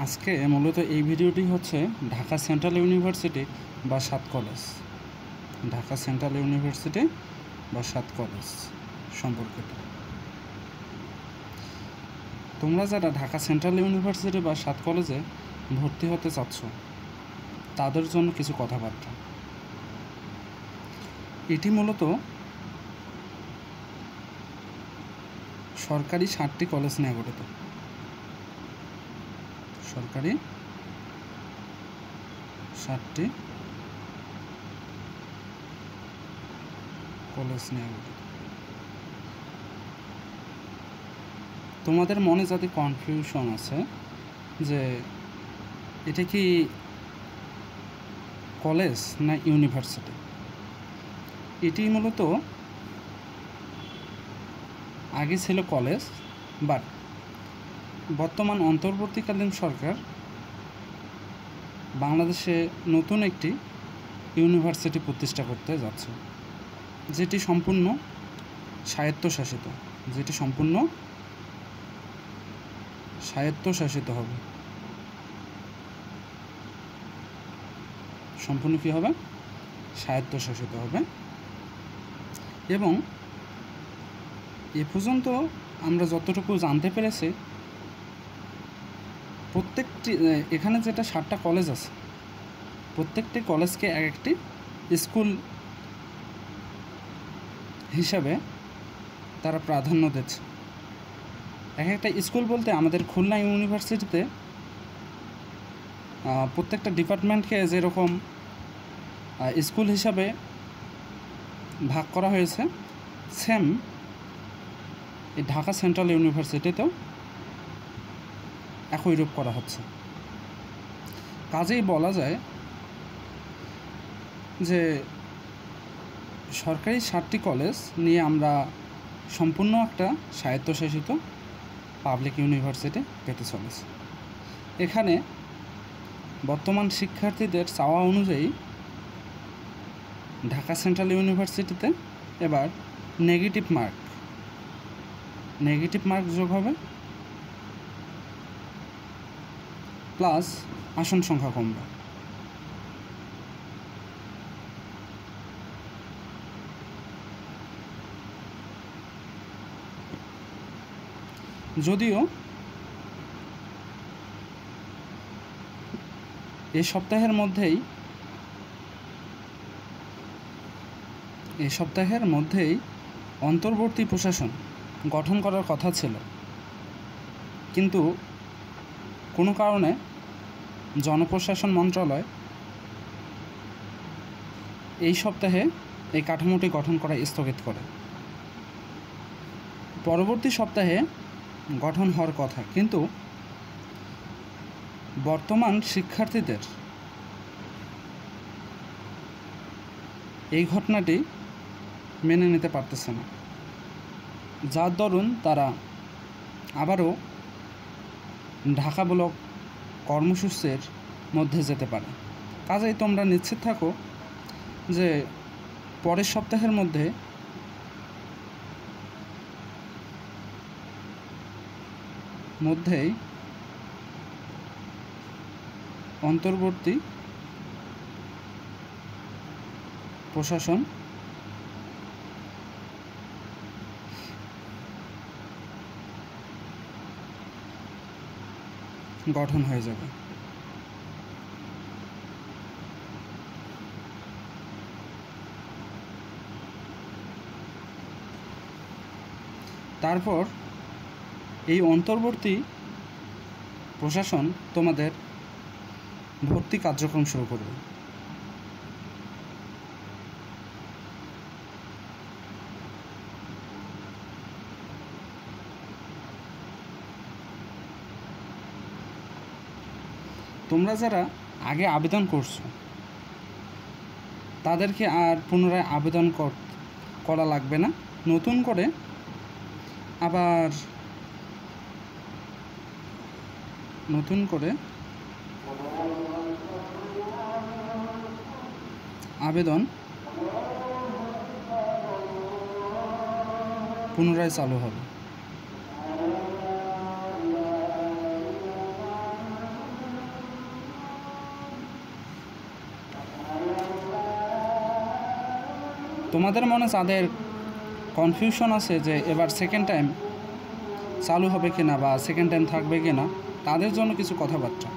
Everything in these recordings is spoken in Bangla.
আজকে মূলত এই ভিডিওটি হচ্ছে ঢাকা সেন্ট্রাল ইউনিভার্সিটি বা ৭ কলেজ, ঢাকা সেন্ট্রাল ইউনিভার্সিটি বা ৭ কলেজ সম্পর্কিত। তোমরা যারা ঢাকা সেন্ট্রাল ইউনিভার্সিটি বা ৭ কলেজে ভর্তি হতে চাচ্ছ তাদের জন্য কিছু কথাবার্তা। এটি মূলত সরকারি ৭টি কলেজ নিয়ে গঠিত। সরকারি ৭টি কলেজ নিয়ে গঠিত। তোমাদের মনে যাতে কনফিউশন আছে যে এটা কি কলেজ না ইউনিভার্সিটি, এটি মূলত আগে ছিল কলেজ, বাট বর্তমান অন্তর্বর্তীকালীন সরকার বাংলাদেশে নতুন একটি ইউনিভার্সিটি প্রতিষ্ঠা করতে যাচ্ছে, যেটি সম্পূর্ণ স্বায়ত্তশাসিত, হবে। সম্পূর্ণ কী হবে? স্বায়ত্তশাসিত হবে। এবং এ পর্যন্ত আমরা যতটুকু জানতে পেরেছি, প্রত্যেকটি এখানে যেটা ৭টা কলেজ আছে, প্রত্যেকটি কলেজকে এক একটি স্কুল হিসাবে তারা প্রাধান্য দিচ্ছে। এক একটা স্কুল বলতে আমাদের খুলনা ইউনিভার্সিটিতে প্রত্যেকটা ডিপার্টমেন্টকে যেরকম স্কুল হিসাবে ভাগ করা হয়েছে, সেম এই ঢাকা সেন্ট্রাল ইউনিভার্সিটিতেও একই রূপ করা হচ্ছে। কাজেই বলা যায় যে সরকারি ৭টি কলেজ নিয়ে আমরা সম্পূর্ণ একটা স্বায়ত্তশাসিত পাবলিক ইউনিভার্সিটি পেতে চলেছি। এখানে বর্তমান শিক্ষার্থীদের চাওয়া অনুযায়ী ঢাকা সেন্ট্রাল ইউনিভার্সিটিতে এবার নেগেটিভ মার্ক যোগ হবে, প্লাস আসন সংখ্যা কমবে। যদিও এই সপ্তাহের মধ্যেই অন্তর্বর্তী প্রশাসন গঠন করার কথা ছিল, কিন্তু কোনো কারণে জনপ্রশাসন মন্ত্রণালয় এই সপ্তাহে এই কাঠামোটি গঠন করা স্থগিত করে। পরবর্তী সপ্তাহে গঠন হওয়ার কথা, কিন্তু বর্তমান শিক্ষার্থীদের এই ঘটনাটি মেনে নিতে পারতেছে না, যার দরুন তারা আবারও ঢাকা ব্লক কর্মসূচির মধ্যে যেতে পারে। কাজেই তোমরা নিশ্চিত থাকো যে পরের সপ্তাহের মধ্যেই অন্তর্বর্তী প্রশাসন গঠন হয়ে যাবে। তারপর এই অন্তর্বর্তী প্রশাসন তোমাদের ভর্তি কার্যক্রম শুরু করবে। তোমরা যারা আগে আবেদন করছো তাদেরকে আর পুনরায় আবেদন করা লাগবে না, নতুন করে আবেদন পুনরায় চালু হবে। তোমাদের মনে যাদের কনফিউশন আছে যে এবার সেকেন্ড টাইম চালু হবে কিনা বা সেকেন্ড টাইম থাকবে কিনা, তাদের জন্য কিছু কথাবার্তা।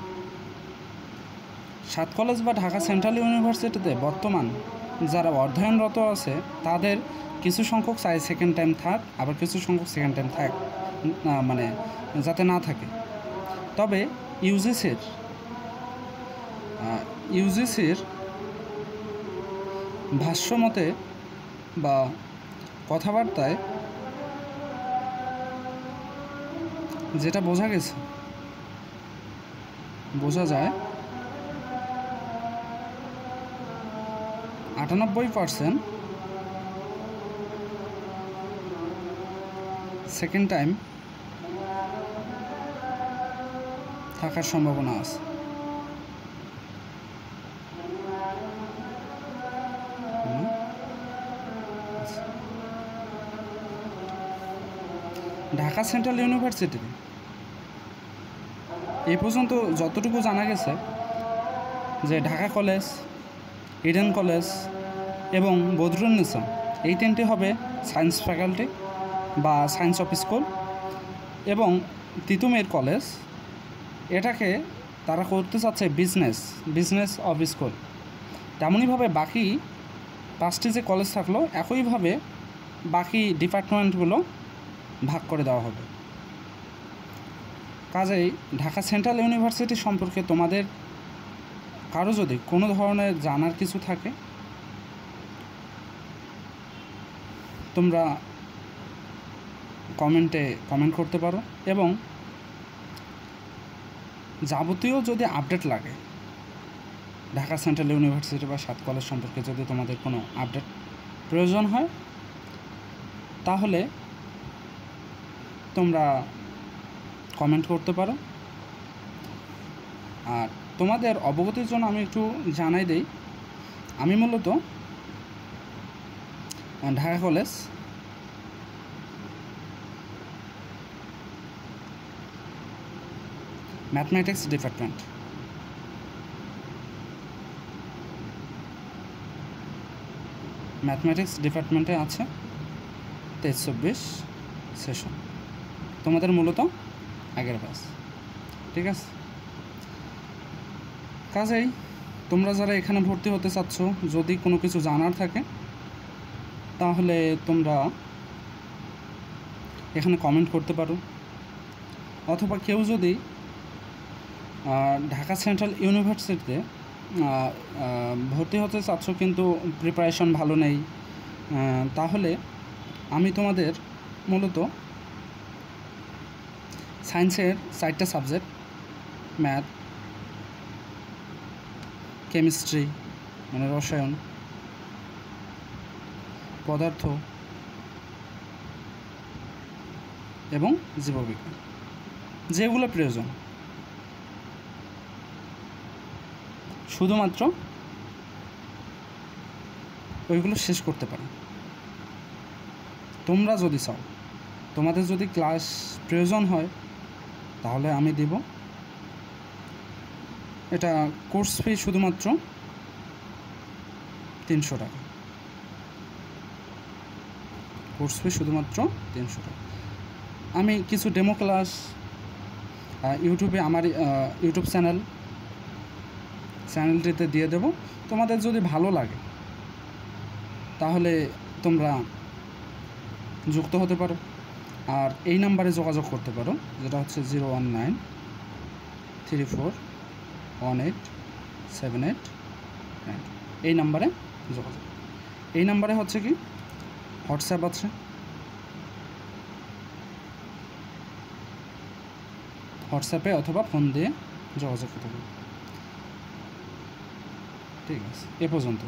সাত কলেজ বা ঢাকা সেন্ট্রাল ইউনিভার্সিটিতে বর্তমান যারা অধ্যয়নরত আছে তাদের কিছু সংখ্যক চাই সেকেন্ড টাইম থাক, আবার কিছু সংখ্যক সেকেন্ড টাইম থাক মানে যাতে না থাকে। তবে ইউজিসির ভাষ্যমতে বা কথাবার্তায় যেটা বোঝা যায় 98% সেকেন্ড টাইম থাকার সম্ভাবনা আছে। ঢাকা সেন্ট্রাল ইউনিভার্সিটিতে এই পর্যন্ত যতটুকু জানা গেছে যে ঢাকা কলেজ, ইডেন কলেজ এবং বদরুন্নেসা এই তিনটি হবে সায়েন্স ফ্যাকাল্টি বা সায়েন্স অফ স্কুল, এবং তিতুমির কলেজ এটাকে তারা করতে চাচ্ছে বিজনেস অফ স্কুল। তেমনইভাবে বাকি 5টি যে কলেজ থাকলো একইভাবে বাকি ডিপার্টমেন্টগুলো ভাগ করে দেওয়া হবে। কাজেই ঢাকা সেন্ট্রাল ইউনিভার্সিটি সম্পর্কে তোমাদের কারো যদি কোনো ধরনের জানার কিছু থাকে তোমরা কমেন্ট করতে পারো, এবং যাবতীয় যদি আপডেট লাগে ঢাকা সেন্ট্রাল ইউনিভার্সিটি বা সাত কলেজ সম্পর্কে যদি তোমাদের কোনো আপডেট প্রয়োজন হয় তাহলে তোমরা কমেন্ট করতে পারো। আর তোমাদের অবগতির জন্য আমি একটু জানাই দেই, আমি মূলত ঢাকা কলেজ ম্যাথমেটিক্স ডিপার্টমেন্টে আছে 23-24 সেশন, তোমাদের মূলত আগের ব্যাচ। ঠিক আছে, কাজেই তোমরা যারা এখানে ভর্তি হতে চাচ্ছ যদি কোনো কিছু জানার থাকে তাহলে তোমরা এখানে কমেন্ট করতে পারো, অথবা কেউ যদি ঢাকা সেন্ট্রাল ইউনিভার্সিটিতে ভর্তি হতে চাচ্ছ কিন্তু প্রিপারেশন ভালো নেই, তাহলে আমি তোমাদের মূলত সায়েন্সের 4টা সাবজেক্ট ম্যাথ, কেমিস্ট্রি মানে রসায়ন, পদার্থ এবং জীববিজ্ঞান যেগুলো প্রয়োজন শুধুমাত্র ওইগুলো শেষ করতে পারি। তোমরা যদি চাও, তোমাদের যদি ক্লাস প্রয়োজন হয় তাহলে আমি দেব। এটা কোর্স ফি শুধুমাত্র 300 টাকা, কোর্স ফি শুধুমাত্র 300 টাকা। আমি কিছু ডেমো ক্লাস ইউটিউবে আমার ইউটিউব চ্যানেলটিতে দিয়ে দেব, তোমাদের যদি ভালো লাগে তাহলে তোমরা যুক্ত হতে পারো। আর এই নাম্বারে যোগাযোগ করতে পারো, যেটা হচ্ছে 019341878, এই নাম্বারে যোগাযোগ। এই নাম্বারে হচ্ছে কি হোয়াটসঅ্যাপ আছে, হোয়াটসঅ্যাপে অথবা ফোন দিয়ে যোগাযোগ করতে পারো। ঠিক আছে, এ পর্যন্ত।